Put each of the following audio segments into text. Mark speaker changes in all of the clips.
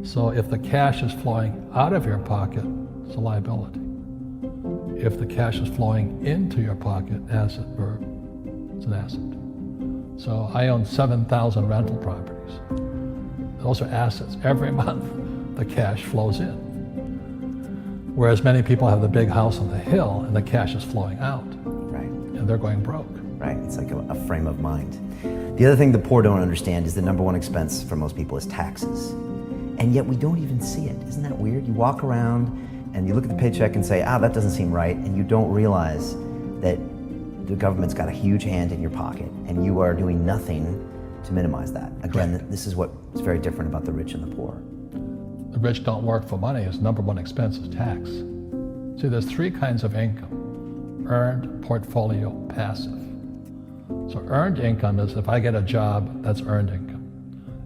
Speaker 1: So if the cash is flowing out of your pocket, it's a liability. If the cash is flowing into your pocket, asset verb, it's an asset. So I own 7,000 rental properties. Those are assets. Every month, the cash flows in. Whereas many people have the big house on the hill and the cash is flowing out.
Speaker 2: Right.
Speaker 1: And they're going broke.
Speaker 2: Right, it's like a frame of mind. The other thing the poor don't understand is the number one expense for most people is taxes. And yet we don't even see it. Isn't that weird? You walk around and you look at the paycheck and say, that doesn't seem right, and you don't realize that the government's got a huge hand in your pocket and you are doing nothing to minimize that. Again,
Speaker 1: Correct.
Speaker 2: This is what's very different about the rich and the poor.
Speaker 1: The rich don't work for money. His number one expense is tax. See, there's three kinds of income: earned, portfolio, passive. So earned income is if I get a job, that's earned income.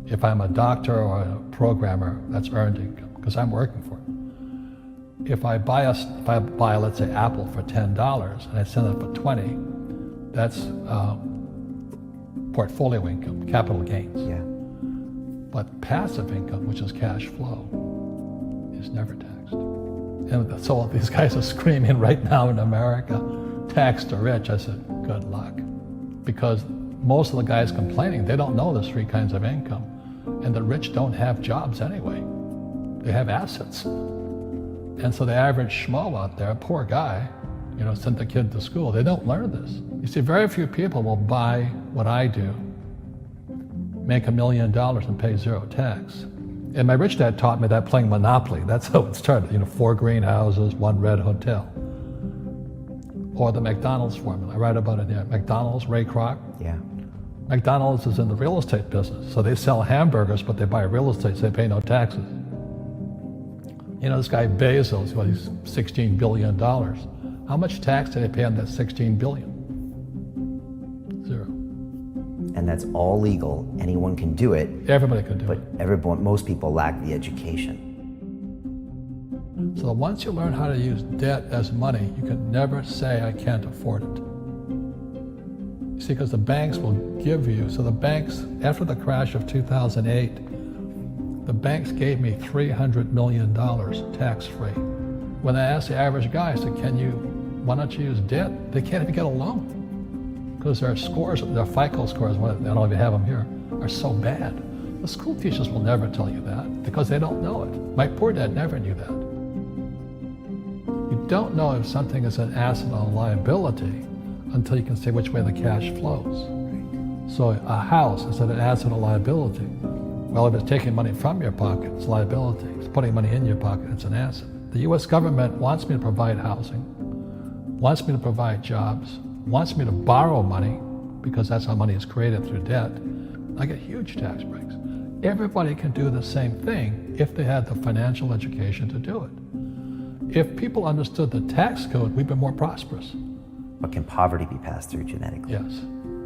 Speaker 1: If I'm a doctor or a programmer, that's earned income because I'm working for it. If I buy, let's say, Apple for $10 and I sell it for $20, that's portfolio income, capital gains.
Speaker 2: Yeah.
Speaker 1: But passive income, which is cash flow, is never taxed. And so these guys are screaming right now in America, tax the rich. I said, good luck. Because most of the guys complaining, they don't know there's three kinds of income. And the rich don't have jobs anyway. They have assets. And so the average schmo out there, poor guy, sent the kid to school, they don't learn this. You see, very few people will buy what I do, make $1 million and pay zero tax. And my rich dad taught me that playing Monopoly. That's how it started, 4 greenhouses, 1 red hotel. Or the McDonald's formula, I write about it here. McDonald's, Ray Kroc.
Speaker 2: Yeah.
Speaker 1: McDonald's is in the real estate business. So they sell hamburgers, but they buy real estate, so they pay no taxes. This guy Bezos, he's $16 billion. How much tax did they pay on that $16 billion? Zero.
Speaker 2: And that's all legal. Anyone can do it.
Speaker 1: Everybody can do it.
Speaker 2: But most people lack the education.
Speaker 1: So once you learn how to use debt as money, you can never say, I can't afford it. You see, because the banks will give you, so the banks, after the crash of 2008, the banks gave me $300 million tax-free. When I asked the average guy, I said, why don't you use debt? They can't even get a loan because their scores, their FICO scores, I don't know if you have them here, are so bad. The school teachers will never tell you that because they don't know it. My poor dad never knew that. You don't know if something is an asset or a liability until you can say which way the cash flows. So a house, is it an asset or liability? Well, if it's taking money from your pocket, it's liability. If it's putting money in your pocket, it's an asset. The US government wants me to provide housing, wants me to provide jobs, wants me to borrow money because that's how money is created through debt. I get huge tax breaks. Everybody can do the same thing if they had the financial education to do it. If people understood the tax code, we'd be more prosperous.
Speaker 2: But can poverty be passed through genetically?
Speaker 1: Yes.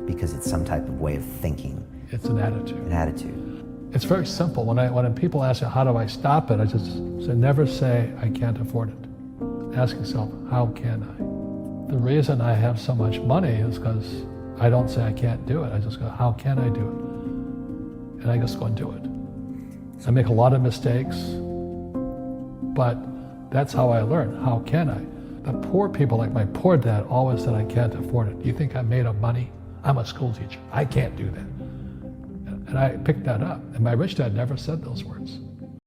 Speaker 2: Because it's some type of way of thinking.
Speaker 1: It's an attitude.
Speaker 2: An attitude.
Speaker 1: It's very simple. When people ask me, how do I stop it? I just say, never say, I can't afford it. Ask yourself, how can I? The reason I have so much money is because I don't say I can't do it. I just go, how can I do it? And I just go and do it. I make a lot of mistakes, but that's how I learn. How can I? The poor people, like my poor dad, always said, I can't afford it. Do you think I'm made of money? I'm a school teacher. I can't do that. And I picked that up. And my rich dad never said those words.